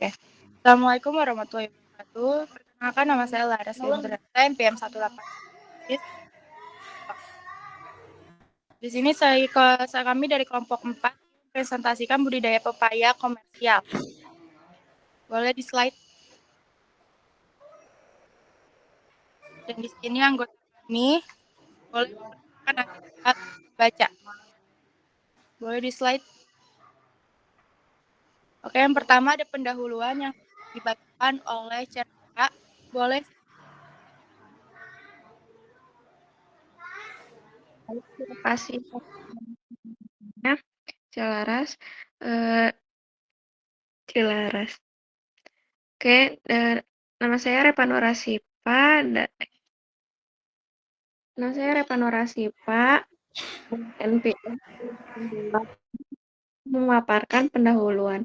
Assalamualaikum warahmatullahi wabarakatuh. Perkenalkan nama saya Laras Indra, NPM 186. Di sini kami dari kelompok 4 presentasikan budidaya pepaya komersial. Boleh di slide. Dan di sini anggota kami boleh diperkenalkan baca. Boleh di slide. Oke, yang pertama ada pendahuluan yang dibacakan oleh Cerita. Boleh. Terima kasih. Cilaras. Cilaras. Oke, nama saya Repanora Sipa. Nama saya Repanora Sipa. NPM memaparkan pendahuluan.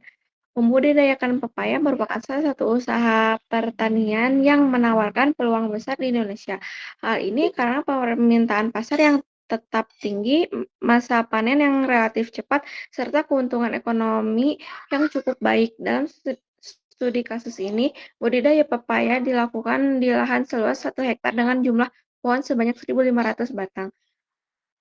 Membudidayakan pepaya merupakan salah satu usaha pertanian yang menawarkan peluang besar di Indonesia. Hal ini karena permintaan pasar yang tetap tinggi, masa panen yang relatif cepat, serta keuntungan ekonomi yang cukup baik. Dalam studi kasus ini, budidaya pepaya dilakukan di lahan seluas 1 hektar dengan jumlah pohon sebanyak 1.500 batang.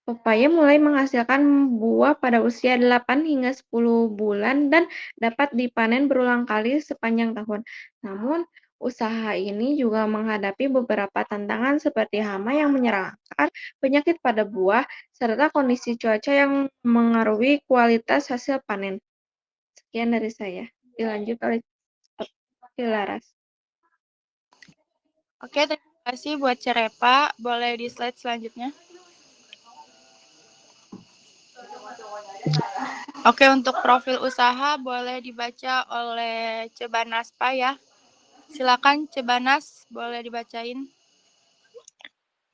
Pepaya mulai menghasilkan buah pada usia 8 hingga 10 bulan dan dapat dipanen berulang kali sepanjang tahun. Namun, usaha ini juga menghadapi beberapa tantangan seperti hama yang menyerang akar, penyakit pada buah, serta kondisi cuaca yang mengaruhi kualitas hasil panen. Sekian dari saya. Dilanjut oleh Laras. Oke, terima kasih buat Cerepa. Boleh di slide selanjutnya. Oke, untuk profil usaha boleh dibaca oleh Cebanaspa ya. Silakan Cebanas, boleh dibacain.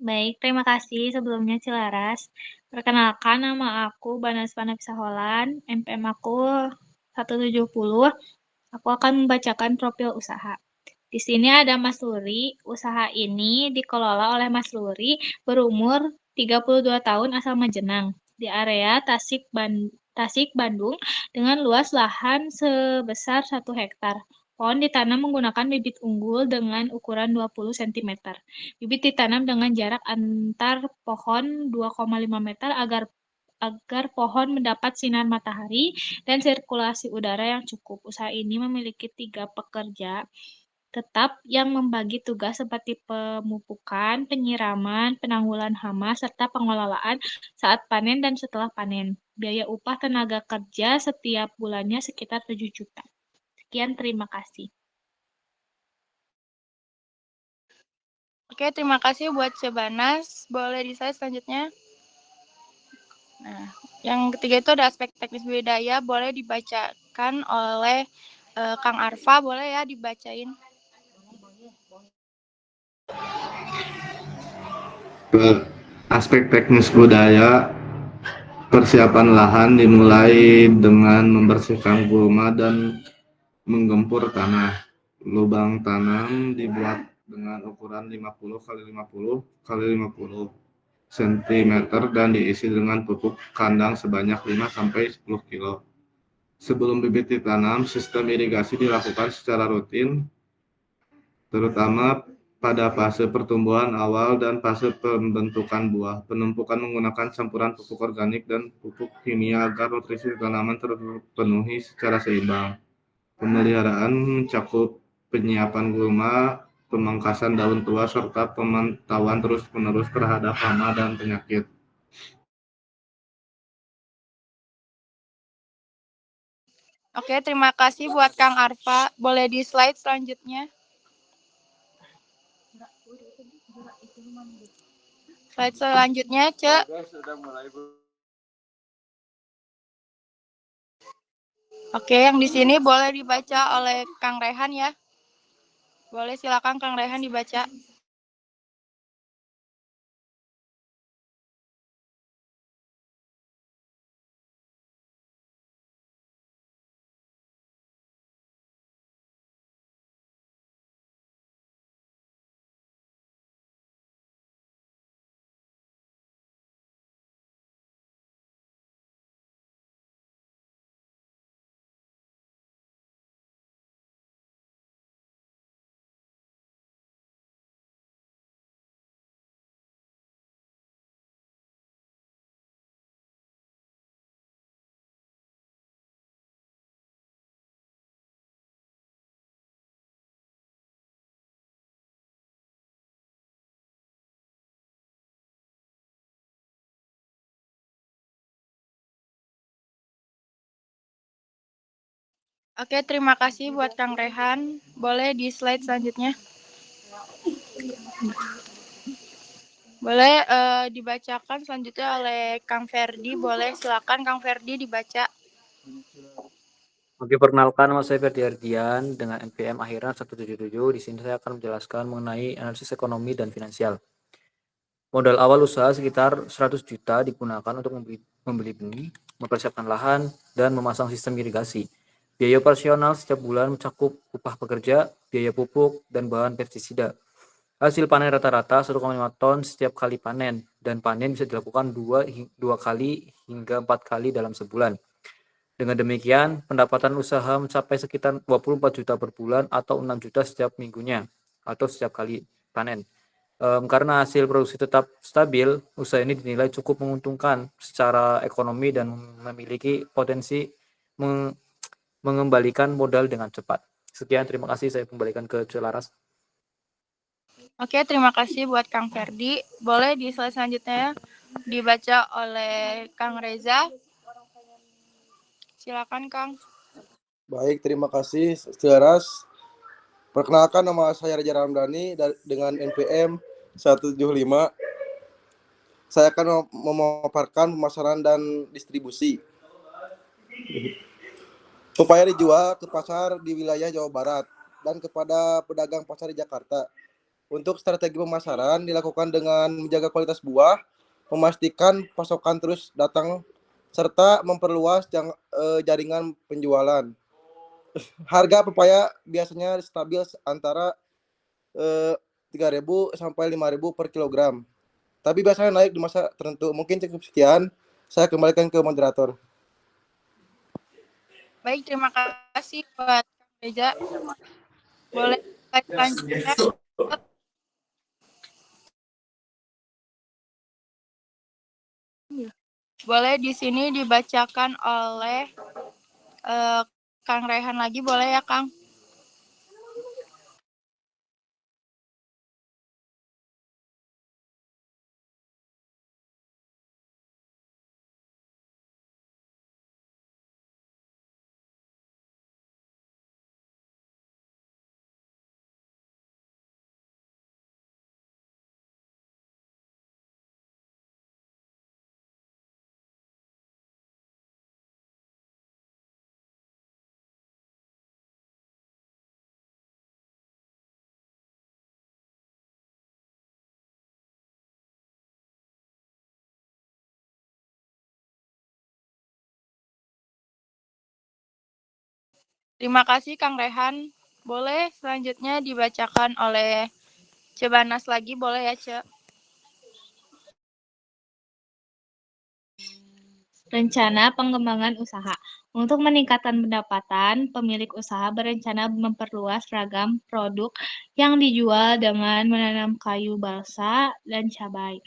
Baik, terima kasih sebelumnya Cilaras. Perkenalkan, nama aku Banas Panapsa Holan, NPM aku 170. Aku akan membacakan profil usaha. Di sini ada Mas Luri. Usaha ini dikelola oleh Mas Luri berumur 32 tahun asal Majenang di area Tasik, Bandung dengan luas lahan sebesar 1 hektar. Pohon ditanam menggunakan bibit unggul dengan ukuran 20 cm. Bibit ditanam dengan jarak antar pohon 2,5 meter agar pohon mendapat sinar matahari dan sirkulasi udara yang cukup. Usaha ini memiliki 3 pekerja tetap yang membagi tugas seperti pemupukan, penyiraman, penanggulan hama, serta pengelolaan saat panen dan setelah panen. Biaya upah tenaga kerja setiap bulannya sekitar 7 juta. Sekian, terima kasih. Oke, terima kasih buat Cebanas. Boleh di slide selanjutnya. Nah, yang ketiga itu ada aspek teknis budidaya. Boleh dibacakan oleh Kang Arfa. Boleh ya dibacain. Aspek teknis budaya, persiapan lahan dimulai dengan membersihkan gulma dan menggempur tanah. Lubang tanam dibuat dengan ukuran 50 x 50 x 50 cm dan diisi dengan pupuk kandang sebanyak 5-10 kg. Sebelum bibit ditanam, sistem irigasi dilakukan secara rutin, terutama pada fase pertumbuhan awal dan fase pembentukan buah. Penumpukan menggunakan campuran pupuk organik dan pupuk kimia agar nutrisi tanaman terpenuhi secara seimbang. Pemeliharaan mencakup penyiapan gulma, pemangkasan daun tua, serta pemantauan terus-menerus terhadap hama dan penyakit. Oke, terima kasih buat Kang Arfa. Boleh di slide selanjutnya. Slide selanjutnya, Cek. Oke, yang di sini boleh dibaca oleh Kang Rehan ya. Boleh, silakan Kang Rehan dibaca. Oke, terima kasih buat Kang Rehan. Boleh di slide selanjutnya. Boleh dibacakan selanjutnya oleh Kang Ferdi. Boleh silakan Kang Ferdi dibaca. Oke, perkenalkan nama saya Ferdi Ardian dengan NPM akhiran 177. Di sini saya akan menjelaskan mengenai analisis ekonomi dan finansial. Modal awal usaha sekitar 100 juta digunakan untuk membeli benih, mempersiapkan lahan, dan memasang sistem irigasi. Biaya operasional setiap bulan mencakup upah pekerja, biaya pupuk, dan bahan pestisida. Hasil panen rata-rata 1,5 ton setiap kali panen, dan panen bisa dilakukan 2 kali hingga 4 kali dalam sebulan. Dengan demikian, pendapatan usaha mencapai sekitar 24 juta per bulan atau 6 juta setiap minggunya atau setiap kali panen. Karena hasil produksi tetap stabil, usaha ini dinilai cukup menguntungkan secara ekonomi dan memiliki potensi mengembalikan modal dengan cepat. Sekian, terima kasih. Saya kembalikan ke Celaras. Oke, terima kasih buat Kang Ferdi. Boleh di slide selanjutnya dibaca oleh Kang Reza. Silakan Kang. Baik, terima kasih Celaras. Perkenalkan, nama saya Reza Ramdhani dengan NPM 175. Saya akan memaparkan pemasaran dan distribusi. Pepaya dijual ke pasar di wilayah Jawa Barat dan kepada pedagang pasar di Jakarta. Untuk strategi pemasaran dilakukan dengan menjaga kualitas buah, memastikan pasokan terus datang, serta memperluas jaringan penjualan. Harga pepaya biasanya stabil antara 3.000 sampai 5.000 per kilogram. Tapi biasanya naik di masa tertentu. Mungkin cukup sekian. Saya kembalikan ke moderator. Baik, terima kasih buat Kang Reza. Boleh slide selanjutnya. Boleh di sini dibacakan oleh Kang Rehan lagi, boleh ya Kang? Terima kasih Kang Rehan. Boleh selanjutnya dibacakan oleh Cebanas lagi, boleh ya Ce? Rencana pengembangan usaha. Untuk meningkatkan pendapatan, pemilik usaha berencana memperluas ragam produk yang dijual dengan menanam kayu balsa dan cabai.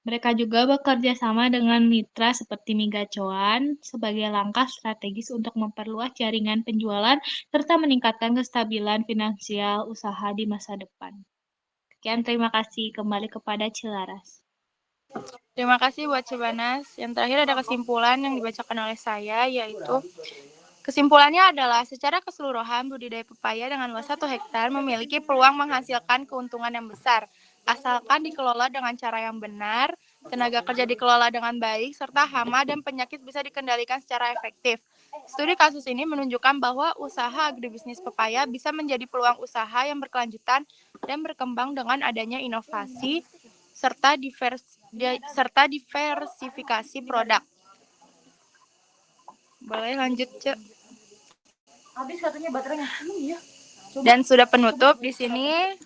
Mereka juga bekerja sama dengan mitra seperti Migacuan sebagai langkah strategis untuk memperluas jaringan penjualan serta meningkatkan kestabilan finansial usaha di masa depan. Sekian, terima kasih. Kembali kepada Celaras. Terima kasih buat Cebanas. Yang terakhir ada kesimpulan yang dibacakan oleh saya, yaitu kesimpulannya adalah secara keseluruhan budidaya pepaya dengan luas 1 hektar memiliki peluang menghasilkan keuntungan yang besar, asalkan dikelola dengan cara yang benar, tenaga kerja dikelola dengan baik, serta hama dan penyakit bisa dikendalikan secara efektif. Studi kasus ini menunjukkan bahwa usaha agribisnis pepaya bisa menjadi peluang usaha yang berkelanjutan dan berkembang dengan adanya inovasi serta diversifikasi produk. Boleh lanjut, Cek. Habis katanya baterainya. Iya. Dan sudah penutup di sini.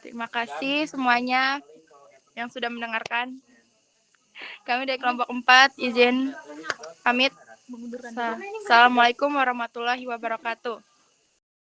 Terima kasih semuanya yang sudah mendengarkan. Kami dari kelompok 4 izin pamit. Assalamualaikum warahmatullahi wabarakatuh.